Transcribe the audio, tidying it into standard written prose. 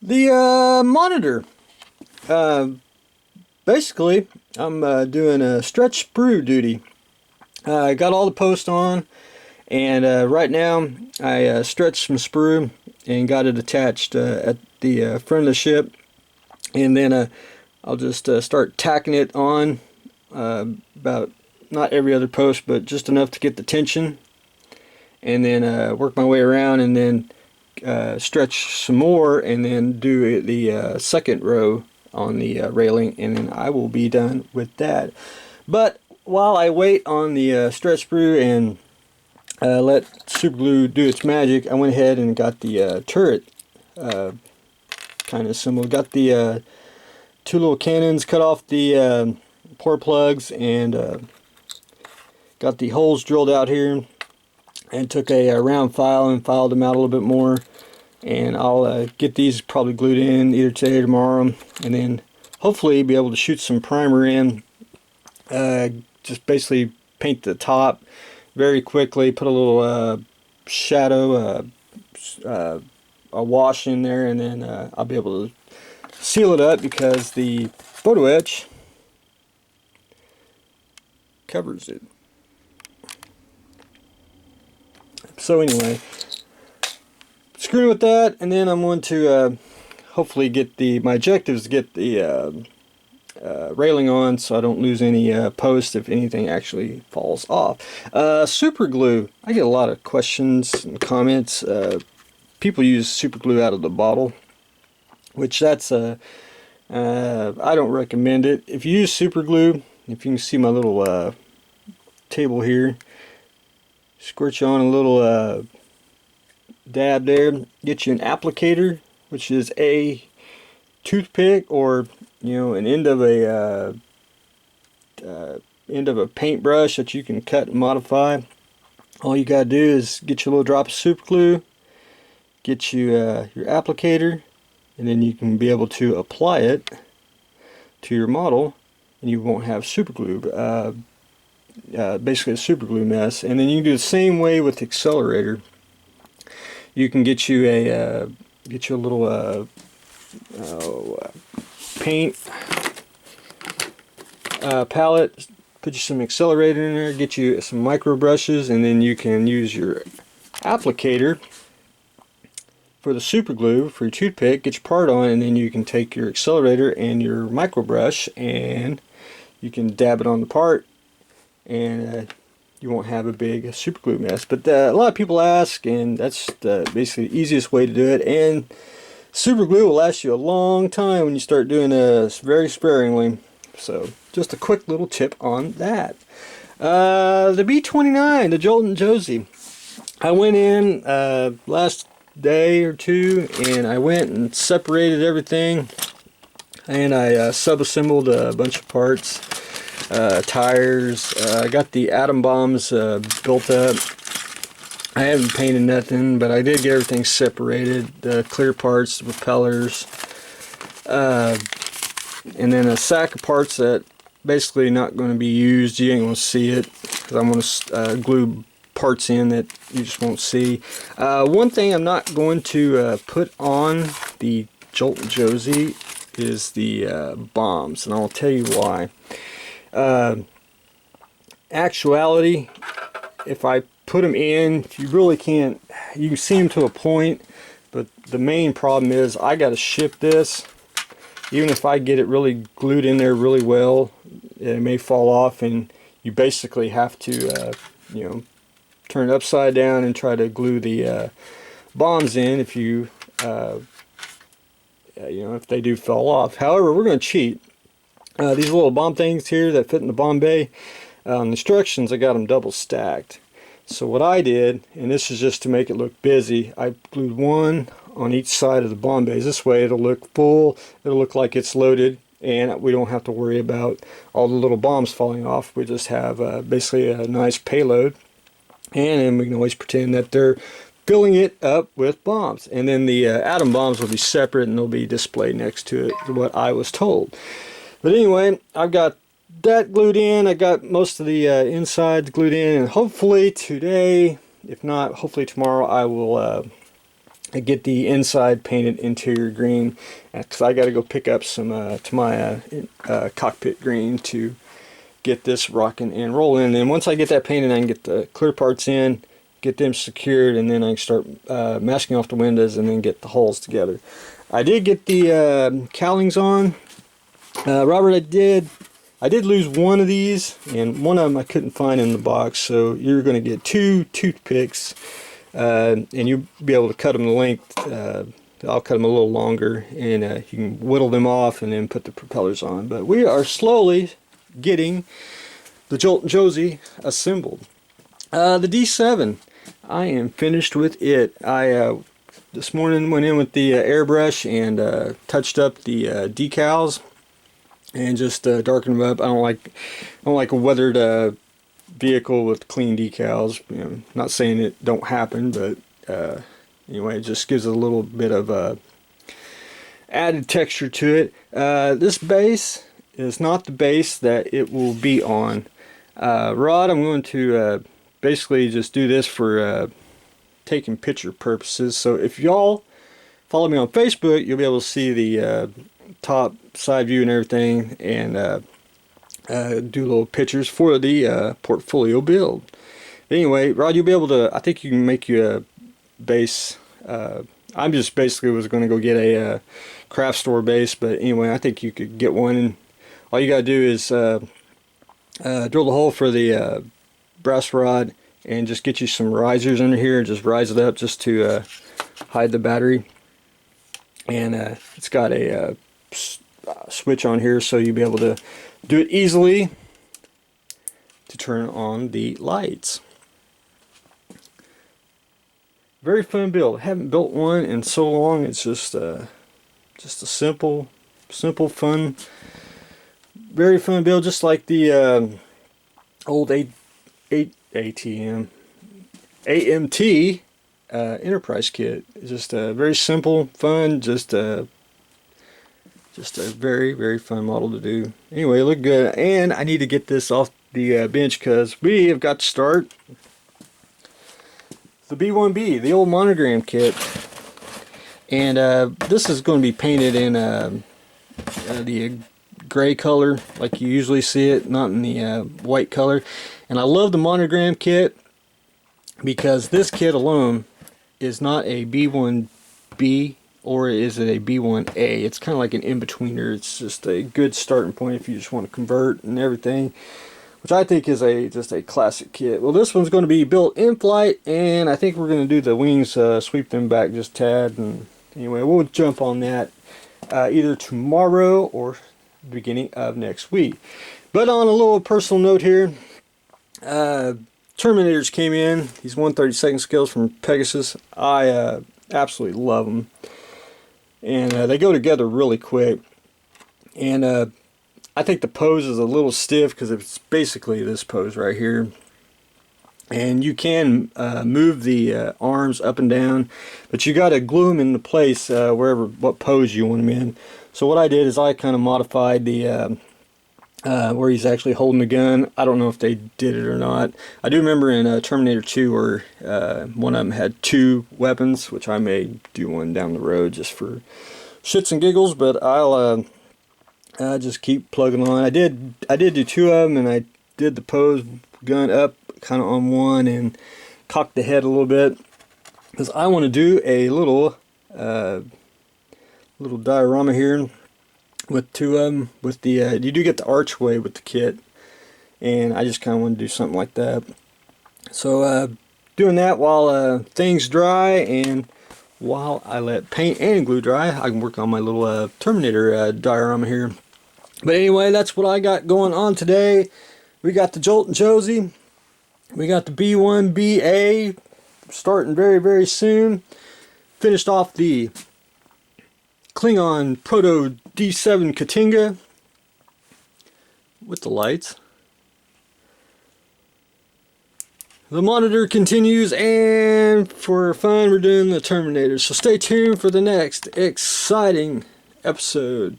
The monitor. Basically, I'm doing a stretch sprue duty. I got all the posts on, and right now I stretched some sprue and got it attached at the front of the ship, and then I'll just start tacking it on about not every other post, but just enough to get the tension, and then work my way around, and then stretch some more, and then do the second row on the railing, and then I will be done with that. But while I wait on the stretch sprue and let super glue do its magic, I went ahead and got the turret kind of symbol. Got the two little cannons, cut off the pour plugs, and got the holes drilled out here, and took a round file and filed them out a little bit more. And I'll get these probably glued in either today or tomorrow, and then hopefully be able to shoot some primer in. Just basically paint the top very quickly, put a little shadow, a wash in there, and then I'll be able to seal it up because the photo etch covers it. So anyway, screwing with that, and then I'm going to hopefully get my objective is to get the railing on so I don't lose any posts if anything actually falls off. Super glue. I get a lot of questions and comments. People use super glue out of the bottle, which that's I don't recommend it. If you use super glue, if you can see my little table here, squirt you on a little dab there, get you an applicator, which is a toothpick or an end of a paintbrush that you can cut and modify. All you gotta do is get you a little drop of super glue, get you your applicator, and then you can be able to apply it to your model, and you won't have super glue. Basically a super glue mess. And then you can do the same way with the accelerator. You can get you a little paint palette, put you some accelerator in there, get you some micro brushes, and then you can use your applicator for the super glue for your toothpick, get your part on, and then you can take your accelerator and your micro brush and you can dab it on the part, and you won't have a big super glue mess. But a lot of people ask, and that's basically the easiest way to do it, and super glue will last you a long time when you start doing this very sparingly. So just a quick little tip on that. The B29, the Joltin Josie. I went in last day or two, and I went and separated everything, and I sub-assembled a bunch of parts. Tires. I got the atom bombs built up. I haven't painted nothing, but I did get everything separated. The clear parts, the propellers, and then a sack of parts that basically not going to be used. You ain't going to see it because I'm going to glue parts in that you just won't see. One thing I'm not going to put on the Joltin Josie is the bombs, and I'll tell you why. Actuality, if I put them in, you really can't, you can see them to a point, but the main problem is I got to ship this. Even if I get it really glued in there really well, it may fall off, and you basically have to turn it upside down and try to glue the bombs in if you if they do fall off. However, we're going to cheat. These little bomb things here that fit in the bomb bay, instructions, I got them double stacked. So what I did, and this is just to make it look busy, I glued one on each side of the bomb bays. This way it'll look full, it'll look like it's loaded, and we don't have to worry about all the little bombs falling off. We just have basically a nice payload, and then we can always pretend that they're filling it up with bombs. And then the atom bombs will be separate, and they'll be displayed next to it, what I was told. But anyway, I've got that glued in. I got most of the insides glued in, and hopefully today, if not, hopefully tomorrow, I will get the inside painted interior green, because I got to go pick up some to my cockpit green to get this rocking and rolling. And once I get that painted, I can get the clear parts in, get them secured, and then I can start masking off the windows and then get the hulls together. I did get the cowlings on. Robert, I did lose one of these, and one of them I couldn't find in the box, so you're going to get 2 toothpicks, and you'll be able to cut them the length. I'll cut them a little longer, and you can whittle them off and then put the propellers on. But we are slowly getting the Joltin Josie assembled. The D7, I am finished with it. I this morning went in with the airbrush and touched up the decals and just darkened them up. I don't like a weathered vehicle with clean decals. You know, not saying it don't happen, but anyway, it just gives it a little bit of added texture to it. This base is not the base that it will be on. Rod, I'm going to basically just do this for taking picture purposes. So if y'all follow me on Facebook, you'll be able to see the top side view and everything, and do little pictures for the portfolio build. Anyway, Rod, you'll be able to, I think you can make you a base. I'm just basically was going to go get a craft store base, but anyway, I think you could get one, and all you got to do is drill the hole for the brass rod and just get you some risers under here and just rise it up just to hide the battery. And it's got a switch on here, so you'll be able to do it easily to turn on the lights. Very fun build. Haven't built one in so long. It's just a simple, fun, very fun build, just like the old AMT Enterprise kit. It's just very simple, fun, just a very fun model to do. Anyway, look good, and I need to get this off the bench because we have got to start the B1B, the old Monogram kit, and this is going to be painted in the gray color like you usually see it, not in the white color. And I love the Monogram kit because this kit alone is not a B1B, or is it a B1A? It's kind of like an in-betweener. It's just a good starting point if you just want to convert and everything, which I think is just a classic kit. Well, this one's going to be built in flight, and I think we're going to do the wings, sweep them back just a tad. And anyway, we'll jump on that either tomorrow or beginning of next week. But on a little personal note here, Terminators came in. These 132nd scales from Pegasus. I absolutely love them, and they go together really quick. And I think the pose is a little stiff because it's basically this pose right here. And you can move the arms up and down, but you got to glue them into place what pose you want them in. So what I did is I kind of modified the where he's actually holding the gun. I don't know if they did it or not. I do remember in Terminator 2 where one of them had 2 weapons, which I may do one down the road just for shits and giggles, but I'll just keep plugging on. I did do 2 of them, and I did the pose gun up kind of on one and cocked the head a little bit because I want to do a little diorama here with 2 of them. With the you do get the archway with the kit, and I just kind of want to do something like that. So doing that while things dry, and while I let paint and glue dry, I can work on my little Terminator diorama here. But anyway, that's what I got going on today. We got the Joltin Josie. We got the B1BA starting very soon. Finished off the Klingon Proto D7 Katinga with the lights. The monitor continues, and for fun, we're doing the Terminator. So stay tuned for the next exciting episode.